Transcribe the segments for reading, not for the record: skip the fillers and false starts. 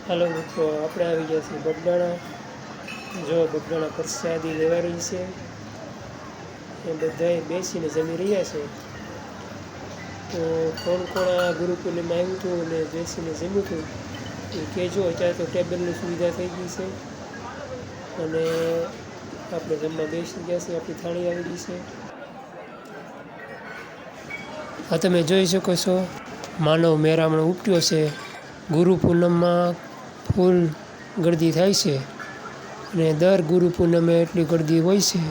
Hello मित्रों, આપણે આવી ગયા છીએ બગડાણા। જો બગડાણા પ્રસાદી લેવા રહી છે એ બધાએ બેસીને જમી રહ્યા છે। તો કોણ કોણ આ ગુરુ પૂર્ણિમા આવ્યું હતું અને બેસીને જમ્યું હતું એ કહેજો। અત્યારે તો ટેબલની સુવિધા થઈ ગઈ છે અને આપણે જમવા બેસી ગયા છે, આપણી થાળી આવી ગઈ છે। આ તમે જોઈ શકો છો, માનવ મેરામણ ઉપટ્યો છે। ગુરુ પૂનમમાં ફૂલ ગળદી થાય છે અને દર ગુરુ પૂનમે એટલી ગળદી હોય છે।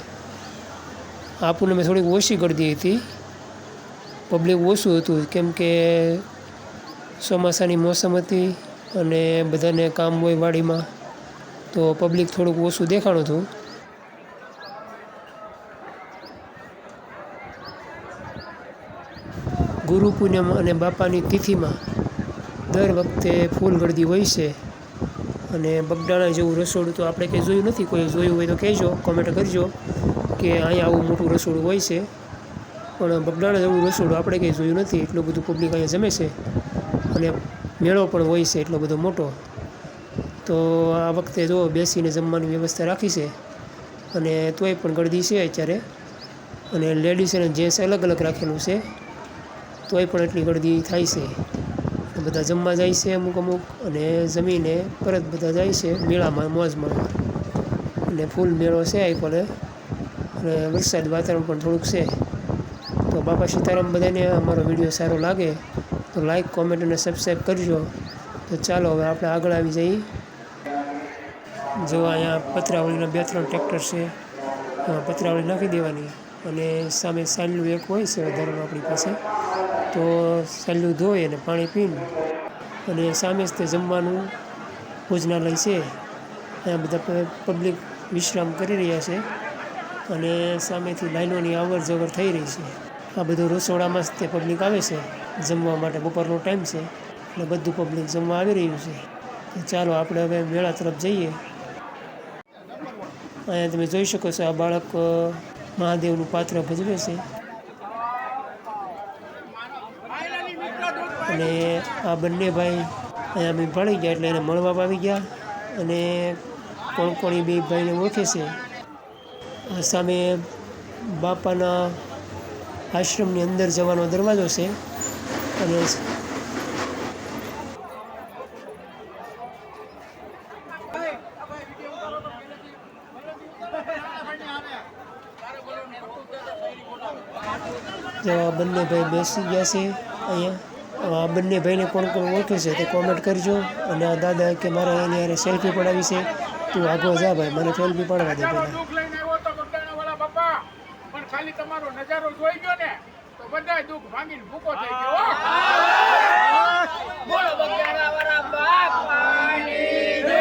આ પૂનમે થોડીક ઓછી ગળદી હતી, પબ્લિક ઓછું હતું, કેમ કે ચોમાસાની મોસમ હતી અને બધાને કામ હોય વાડીમાં, તો પબ્લિક થોડુંક ઓછું દેખાણું હતું। ગુરુ પૂનમ અને બાપાની તિથિમાં દર વખતે ફૂલ ગળદી હોય છે અને બગડાણા જેવું રસોડું તો આપણે કંઈ જોયું નથી। કોઈ જોયું હોય તો કહેજો, કોમેન્ટ કરજો કે અહીંયા આવું મોટું રસોડું હોય છે, પણ બગડાણા જેવું રસોડું આપણે કંઈ જોયું નથી। એટલું બધું પબ્લિક અહીંયા જમે છે અને મેળો પણ હોય છે એટલો બધો મોટો। તો આ વખતે જો બેસીને જમવાની વ્યવસ્થા રાખી છે અને તોય પણ ગળદી છે અત્યારે, અને લેડીઝ અને જેન્ટ્સ અલગ અલગ રાખેલું છે, તોય પણ એટલી ગળદી થાય છે। બધા જમવા જાય છે અમુક અને જમીને પરત બધા જાય છે મેળામાં મોજ માણવા। અને ફૂલ મેળો છે આઈકોને, અને વરસાદ વાતાવરણ પણ થોડુંક છે। તો બાપા સીતારામ બધાને અમારો વિડીયો સારો લાગે તો લાઈક, કોમેન્ટ અને સબસ્ક્રાઈબ કરજો। તો ચાલો હવે આપણે આગળ આવી જઈએ। જો અહીંયા પતરાવળીના 2-3 ટ્રેક્ટર છે, પતરાવળી નાખી દેવાની અને સામે સાલ્યું એક હોય છે વધારાનું આપણી પાસે, તો સાલ્યું ધોઈ અને પાણી પીને અને સામે જ તે જમવાનું ભોજનાલય છે। અહીંયા બધા પબ્લિક વિશ્રામ કરી રહ્યા છે અને સામેથી લાઈનોની અવર જવર થઈ રહી છે। આ બધું રસોડામાં જ તે પબ્લિક આવે છે જમવા માટે, બપોરનો ટાઈમ છે એટલે બધું પબ્લિક જમવા આવી રહ્યું છે। તો ચાલો આપણે હવે મેળા તરફ જઈએ। અહીંયા તમે જોઈ શકો છો, આ બાળક મહાદેવનું પાત્ર ભજવે છે અને આ બંને ભાઈ અહીંયા અમે ભળી ગયા એટલે એને મળવા આવી ગયા અને કોણ કોણ એ બે ભાઈને ઓળખે છે। આ સામે બાપાના આશ્રમની અંદર જવાનો દરવાજો છે અને આ બંને ભાઈ બેસી ગયા છે અહીંયા। આ બંને ભાઈને કોણ કોણ ઓળખે છે તે કોમેન્ટ કરજો। અને આ દાદા કે મારે એની યારે સેલ્ફી પડાવી છે, તું આગળ જા ભાઈ, મને સેલ્ફી પાડવા દે પહેલાં। ખાલી તમારો નજારો જોઈ ગયો ને તો બધા દુઃખ ભાંગીને ભૂકો થઈ ગયો। બોલો બગડાણા વાળા બાપાની જય।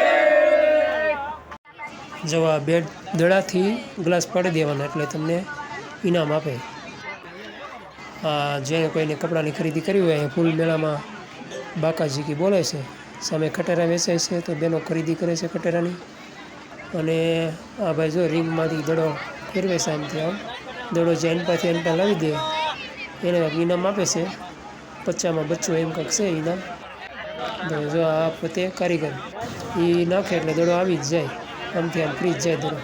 જવા બે દડાથી ગ્લાસ પાડી દેવાના એટલે તમને ઇનામ આપે। જેને કોઈને કપડાની ખરીદી કરવી હોય, ફૂલ મેળામાં બાકાજી કી બોલે છે, સામે ખટેરા વેચાય છે તો બેનો ખરીદી કરે છે ખટેરાની। અને આ ભાઈ જો રિંગમાંથી દડો ફેરવે છે, આમથી આમ દડો જે અનપાથી અનપા લાવી દે એને ઇનામ આપે છે। 50માં બચ્ચો એમ કંઈક છે ઇનામ। તો જો આ પોતે કારીગર એ નાખે એટલે દડો આવી જ જાય, આમથી આમ ફ્રી જ જાય દડો।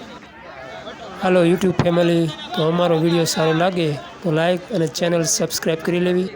હાલો યુટ્યુબ ફેમિલી, તો અમારો વિડીયો સારો લાગે તો લાઈક અને ચેનલ સબસ્ક્રાઈબ કરી લેવી।